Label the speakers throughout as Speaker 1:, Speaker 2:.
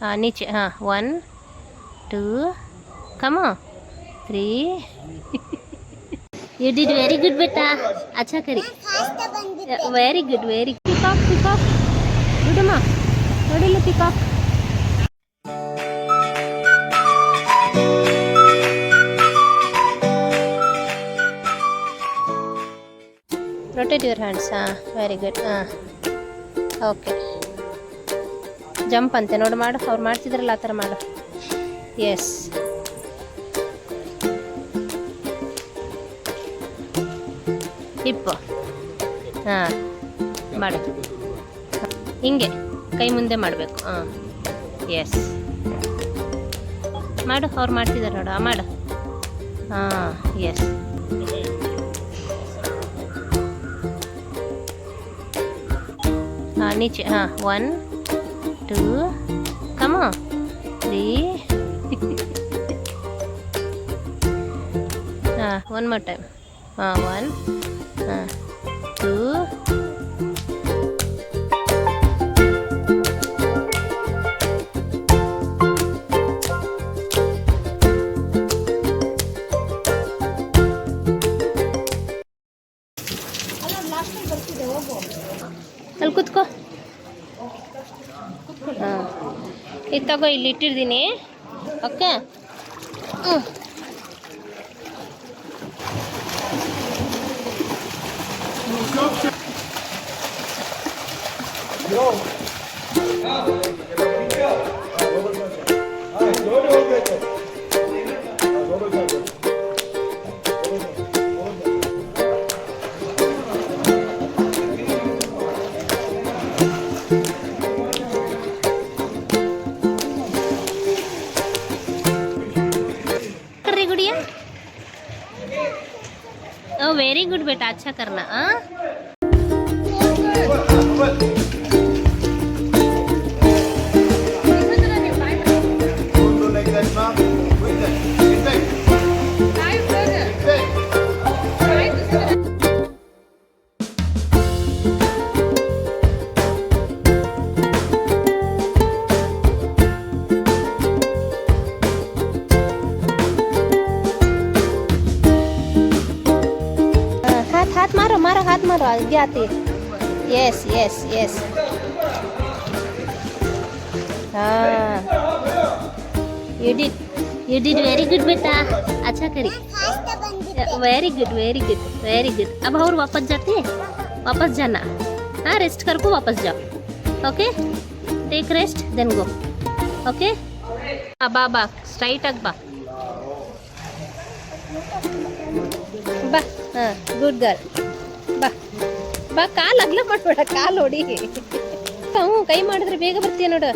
Speaker 1: नीचे हाँ 1 2 कम 3 you did very good बेटा अच्छा करी वेरी गुड पिकॉक पिकॉक गुडಮ್ಮ ನೋಡಿಲ್ಲ peacock rotate your hands very good okay jump ಅಂತೆ ನೋಡಿ ಮಾಡು ಅವ್ರು ಮಾಡ್ತಿದ್ರಲ್ಲ ಆ ಥರ ಮಾಡು ಎಸ್ ಹಿಪ್ಪು ಹಾಂ ಮಾಡು ಹಿಂಗೆ ಕೈ ಮುಂದೆ ಮಾಡಬೇಕು ಎಸ್ ಮಾಡು ಅವ್ರು ಮಾಡ್ತಿದ್ದಾರೆ ನೋಡು ಮಾಡು ಎಸ್ नीचे 1 2 कम 3 one more time 1 2 ಅಲ್ಲಿ ಕೂತ್ಕೋ ಇದು ತಗೋ ಇಲ್ಲಿ ಇಟ್ಟಿರ್ತೀನಿ ಓಕೆ वेरी गुड बेटा अच्छा करना हाथ मारो आगे आती है यस यस यस हाँ यू डिड वेरी गुड बेटा अच्छा करी वेरी गुड अब और वापस जाते हैं वापस जाना हाँ रेस्ट करको वापस जाओ okay take rest then go okay बा स्ट्रैट आग बा हाँ गुड गर्ल ಬಾ ಕಾಲು ಅಗ್ಲ ಮಾಡಬೇಡ ಕಾಲು ಹೊಡಿ ಕೈ ಮಾಡಿದ್ರೆ ಬೇಗ ಬರ್ತೀಯ ನೋಡು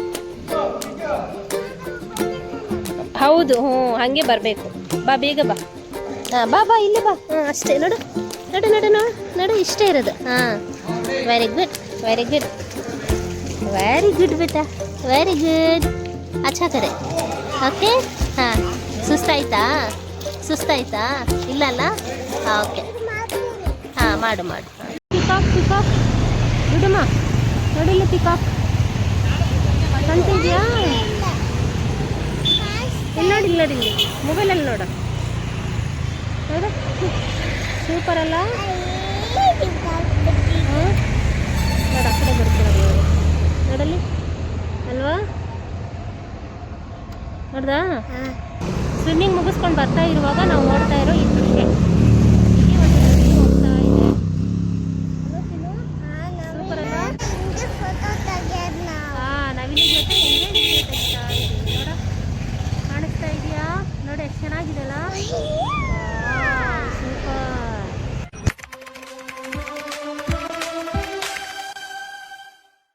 Speaker 1: ಹೌದು ಹಾಗೆ ಬರಬೇಕು ಬಾ ಬೇಗ ಬಾ ಬಾ ಇಲ್ಲಿ ಬಾ ಅಷ್ಟೇ ನೋಡು ನಡು ನಡು ನೋಡು ನಡು ಇಷ್ಟೇ ಇರೋದು ವೆರಿ ಗುಡ್ ಬೇಟಾ ವೆರಿ ಗುಡ್ ಅಚ್ಚಾ ಕರೆ ಓಕೆ ಸುಸ್ತಾಯ್ತಾ ಇಲ್ಲ ಅಲ್ಲ ಓಕೆ ಮಾಡು ಪಿಕಾಕ್ ಬಿಡಮ್ಮ ನೋಡಿಲ್ಲ ಪಿಕಾಕ್ ಕಾಣ್ತಿದ್ಯಾ ನೋಡಿ ಮೊಬೈಲಲ್ಲಿ ನೋಡು ಸೂಪರ್ ಅಲ್ಲ ನೋಡು ಆ ಕಡೆ ಬರ್ತೀವಿ ನೋಡಲ್ಲಿ ಅಲ್ವಾ ನೋಡ್ದಾ ಸ್ವಿಮ್ಮಿಂಗ್ ಮುಗಿಸ್ಕೊಂಡು ಬರ್ತಾ ಇರುವಾಗ ನಾವು ನೋಡ್ತಾ ಇರೋ ಈ ದೃಶ್ಯ ಕಾಣಿಸ್ತಾ ಇದೆಯಾ ನೋಡಿ ಎಷ್ಟು ಚೆನ್ನಾಗಿದೆಲ್ಲ